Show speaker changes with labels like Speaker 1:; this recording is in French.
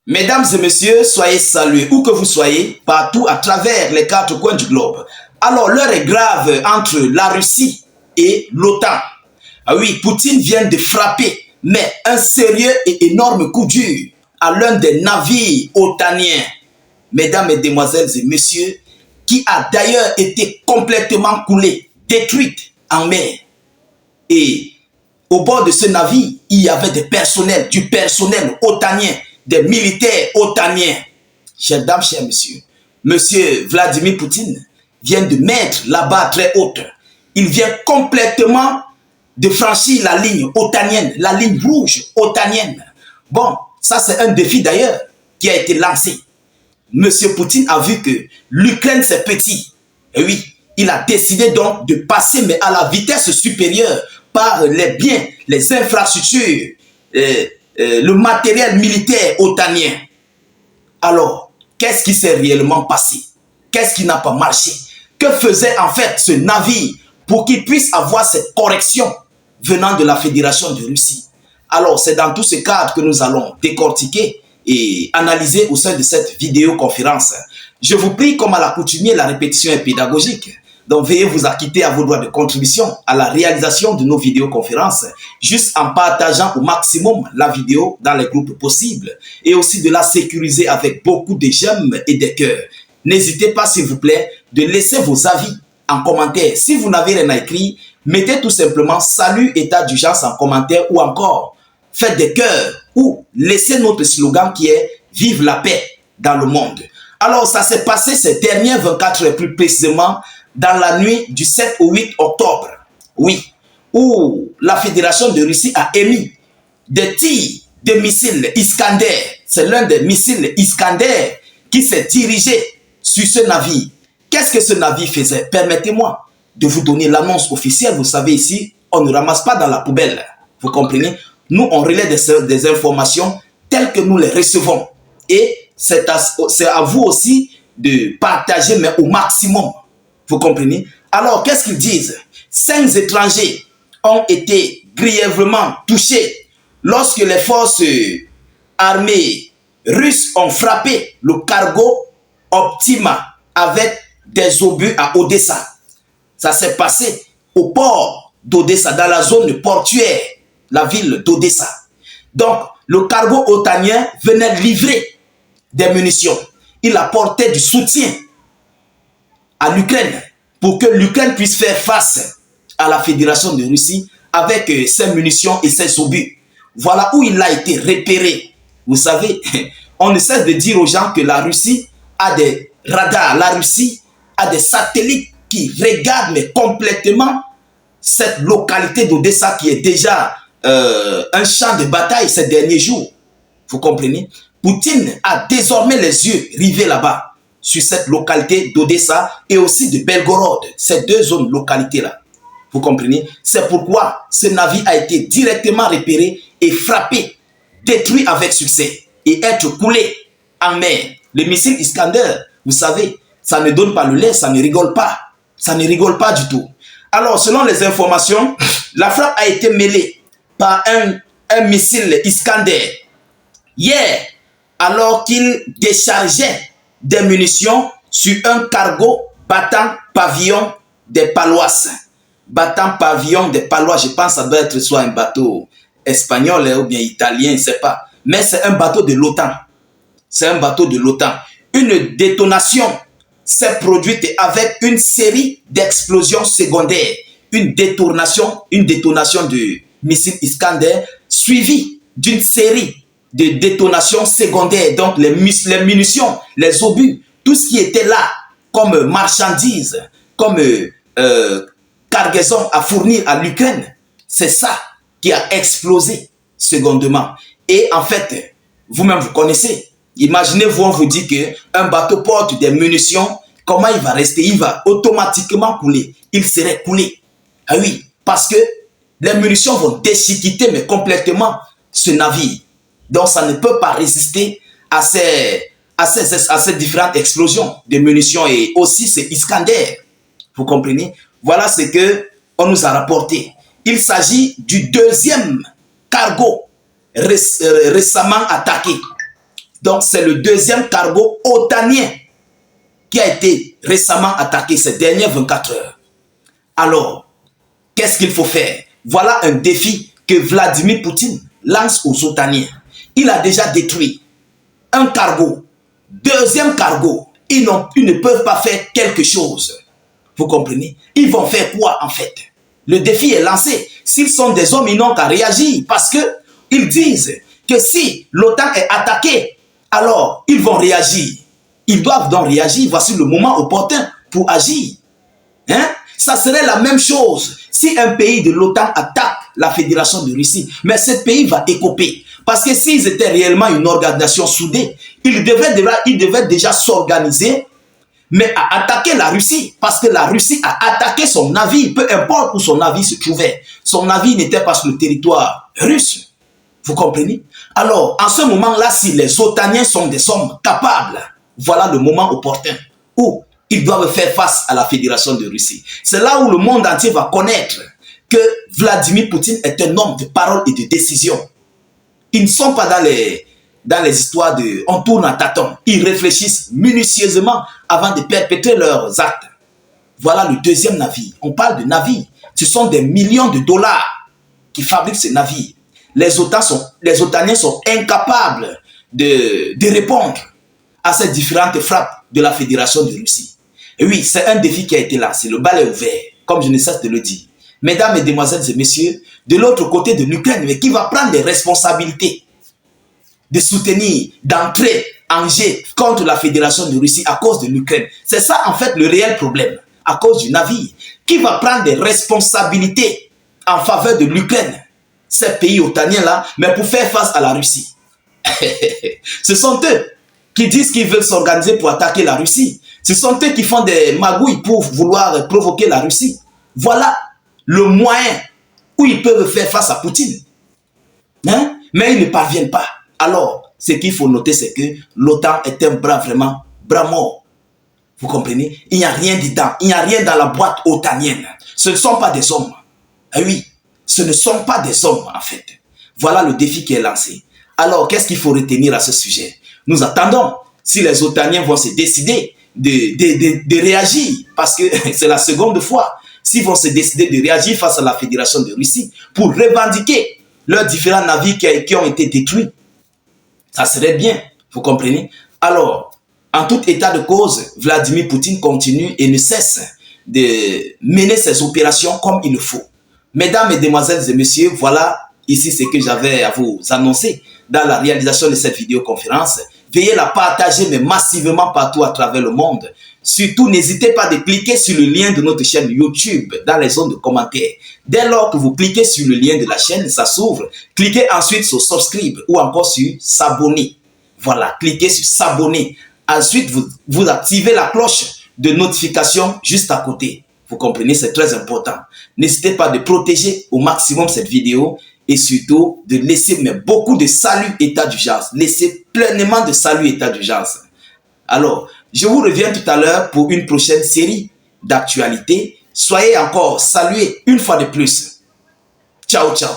Speaker 1: Mesdames et messieurs, soyez salués, où que vous soyez, partout à travers les quatre coins du globe. Alors, l'heure est grave entre la Russie et l'OTAN. Ah oui, Poutine vient de frapper, mais un sérieux et énorme coup dur à l'un des navires otaniens. Mesdames, mesdemoiselles et messieurs, qui a d'ailleurs été complètement coulé, détruite en mer. Et au bord de ce navire, il y avait du personnel otanien, des militaires otaniens. Chères dames, chers messieurs, monsieur Vladimir Poutine vient de mettre la barre très haute. Il vient complètement de franchir la ligne otanienne, la ligne rouge otanienne. Bon, ça c'est un défi d'ailleurs qui a été lancé. Monsieur Poutine a vu que l'Ukraine c'est petit. Et oui, il a décidé donc de passer mais à la vitesse supérieure par les biens, les infrastructures, le matériel militaire otanien. Alors, qu'est-ce qui s'est réellement passé? Qu'est-ce qui n'a pas marché? Que faisait en fait ce navire pour qu'il puisse avoir cette correction venant de la Fédération de Russie? Alors, c'est dans tout ce cadre que nous allons décortiquer et analyser au sein de cette vidéoconférence. Je vous prie, comme à l'accoutumée, la répétition est pédagogique. Donc, veuillez vous acquitter à vos droits de contribution à la réalisation de nos vidéoconférences, juste en partageant au maximum la vidéo dans les groupes possibles et aussi de la sécuriser avec beaucoup de j'aime et des cœurs. N'hésitez pas, s'il vous plaît, de laisser vos avis en commentaire. Si vous n'avez rien à écrire, mettez tout simplement salut, état d'urgence en commentaire ou encore faites des cœurs ou laissez notre slogan qui est vive la paix dans le monde. Alors, ça s'est passé ces dernières 24 heures, plus précisément dans la nuit du 7 au 8 octobre. Oui, où la Fédération de Russie a émis des tirs de missiles Iskander. C'est l'un des missiles Iskander qui s'est dirigé sur ce navire. Qu'est-ce que ce navire faisait? Permettez-moi de vous donner l'annonce officielle. Vous savez, ici, on ne ramasse pas dans la poubelle. Vous comprenez? Nous, on relaie des informations telles que nous les recevons. Et c'est à vous aussi de partager, mais au maximum. Vous comprenez? Alors, qu'est-ce qu'ils disent? 5 étrangers ont été grièvement touchés lorsque les forces armées russes ont frappé le cargo Optima avec des obus à Odessa. Ça s'est passé au port d'Odessa, dans la zone portuaire, la ville d'Odessa. Donc, le cargo otanien venait livrer des munitions. Il apportait du soutien à l'Ukraine pour que l'Ukraine puisse faire face à la Fédération de Russie avec ses munitions et ses obus. Voilà où il a été repéré. Vous savez, on ne cesse de dire aux gens que la Russie a des radars, la Russie a des satellites qui regardent mais complètement cette localité d'Odessa qui est déjà un champ de bataille ces derniers jours. Vous comprenez? Poutine a désormais les yeux rivés là-bas, sur cette localité d'Odessa et aussi de Belgorod, ces deux zones localités-là. Vous comprenez? C'est pourquoi ce navire a été directement repéré et frappé, détruit avec succès et être coulé en mer. Le missile Iskander, vous savez, ça ne donne pas le lait, ça ne rigole pas. Ça ne rigole pas du tout. Alors, selon les informations, la frappe a été mêlée par un missile Iskander. Hier, alors qu'il déchargeait des munitions sur un cargo battant pavillon des Palois. Battant pavillon des Palois, je pense que ça doit être soit un bateau espagnol ou bien italien, je ne sais pas. Mais c'est un bateau de l'OTAN. C'est un bateau de l'OTAN. Une détonation s'est produite avec une série d'explosions secondaires. Une détonation de missiles Iskander suivie d'une série de détonations secondaires. Donc les munitions, les obus, tout ce qui était là comme marchandises, comme cargaison à fournir à l'Ukraine, c'est ça qui a explosé secondement. Et en fait, vous-même vous connaissez. Imaginez-vous, on vous dit qu'un bateau porte des munitions, comment il va rester? Il va automatiquement couler. Il serait coulé. Ah oui, parce que les munitions vont déchiqueter mais complètement ce navire. Donc ça ne peut pas résister à ces différentes explosions de munitions et aussi ces Iskander. Vous comprenez? Voilà ce qu'on nous a rapporté. Il s'agit du deuxième cargo récemment attaqué. Donc, c'est le deuxième cargo otanien qui a été récemment attaqué ces dernières 24 heures. Alors, qu'est-ce qu'il faut faire? Voilà un défi que Vladimir Poutine lance aux Otaniens. Il a déjà détruit un cargo, deuxième cargo. Ils ne peuvent pas faire quelque chose. Vous comprenez? Ils vont faire quoi en fait? Le défi est lancé. S'ils sont des hommes, ils n'ont qu'à réagir parce qu'ils disent que si l'OTAN est attaquée, alors ils vont réagir. Ils doivent donc réagir. Voici le moment opportun pour agir. Hein? Ça serait la même chose si un pays de l'OTAN attaque la Fédération de Russie. Mais ce pays va écoper. Parce que s'ils étaient réellement une organisation soudée, ils devaient déjà s'organiser, mais à attaquer la Russie. Parce que la Russie a attaqué son navire, peu importe où son navire se trouvait. Son navire n'était pas sur le territoire russe. Vous comprenez? Alors, en ce moment-là, si les Otaniens sont des hommes capables, voilà le moment opportun où ils doivent faire face à la Fédération de Russie. C'est là où le monde entier va connaître que Vladimir Poutine est un homme de parole et de décision. Ils ne sont pas dans les histoires de « on tourne à tâtons ». Ils réfléchissent minutieusement avant de perpétrer leurs actes. Voilà le deuxième navire. On parle de navire. Ce sont des millions de dollars qui fabriquent ces navires. Les Otaniens sont incapables de répondre à ces différentes frappes de la Fédération de Russie. Et oui, c'est un défi qui a été lancé. Le bal est ouvert, comme je ne cesse de le dire. Mesdames, mesdemoiselles et messieurs, de l'autre côté de l'Ukraine, mais qui va prendre les responsabilités de soutenir, d'entrer en jeu contre la Fédération de Russie à cause de l'Ukraine. C'est ça, en fait, le réel problème, à cause du navire. Qui va prendre des responsabilités en faveur de l'Ukraine, ces pays otaniens-là, mais pour faire face à la Russie? Ce sont eux qui disent qu'ils veulent s'organiser pour attaquer la Russie. Ce sont eux qui font des magouilles pour vouloir provoquer la Russie. Voilà le moyen où ils peuvent faire face à Poutine. Hein? Mais ils ne parviennent pas. Alors, ce qu'il faut noter, c'est que l'OTAN est un bras vraiment, bras mort. Vous comprenez? Il n'y a rien dedans. Il n'y a rien dans la boîte otanienne. Ce ne sont pas des hommes. Ah oui, ce ne sont pas des hommes, en fait. Voilà le défi qui est lancé. Alors, qu'est-ce qu'il faut retenir à ce sujet? Nous attendons si les Otaniens vont se décider de réagir, parce que c'est la seconde fois, s'ils vont se décider de réagir face à la Fédération de Russie pour revendiquer leurs différents navires qui ont été détruits. Ça serait bien, vous comprenez? Alors, en tout état de cause, Vladimir Poutine continue et ne cesse de mener ses opérations comme il le faut. Mesdames, mesdemoiselles et messieurs, voilà ici ce que j'avais à vous annoncer dans la réalisation de cette vidéoconférence. Veuillez la partager, mais massivement partout à travers le monde. Surtout, n'hésitez pas de cliquer sur le lien de notre chaîne YouTube dans les zones de commentaires. Dès lors que vous cliquez sur le lien de la chaîne, ça s'ouvre. Cliquez ensuite sur subscribe ou encore sur s'abonner. Voilà, cliquez sur s'abonner. Ensuite, vous activez la cloche de notification juste à côté. Vous comprenez, c'est très important. N'hésitez pas de protéger au maximum cette vidéo et surtout de laisser beaucoup de salut état d'urgence. Laissez pleinement de salut état d'urgence. Alors, je vous reviens tout à l'heure pour une prochaine série d'actualités. Soyez encore salués une fois de plus. Ciao, ciao.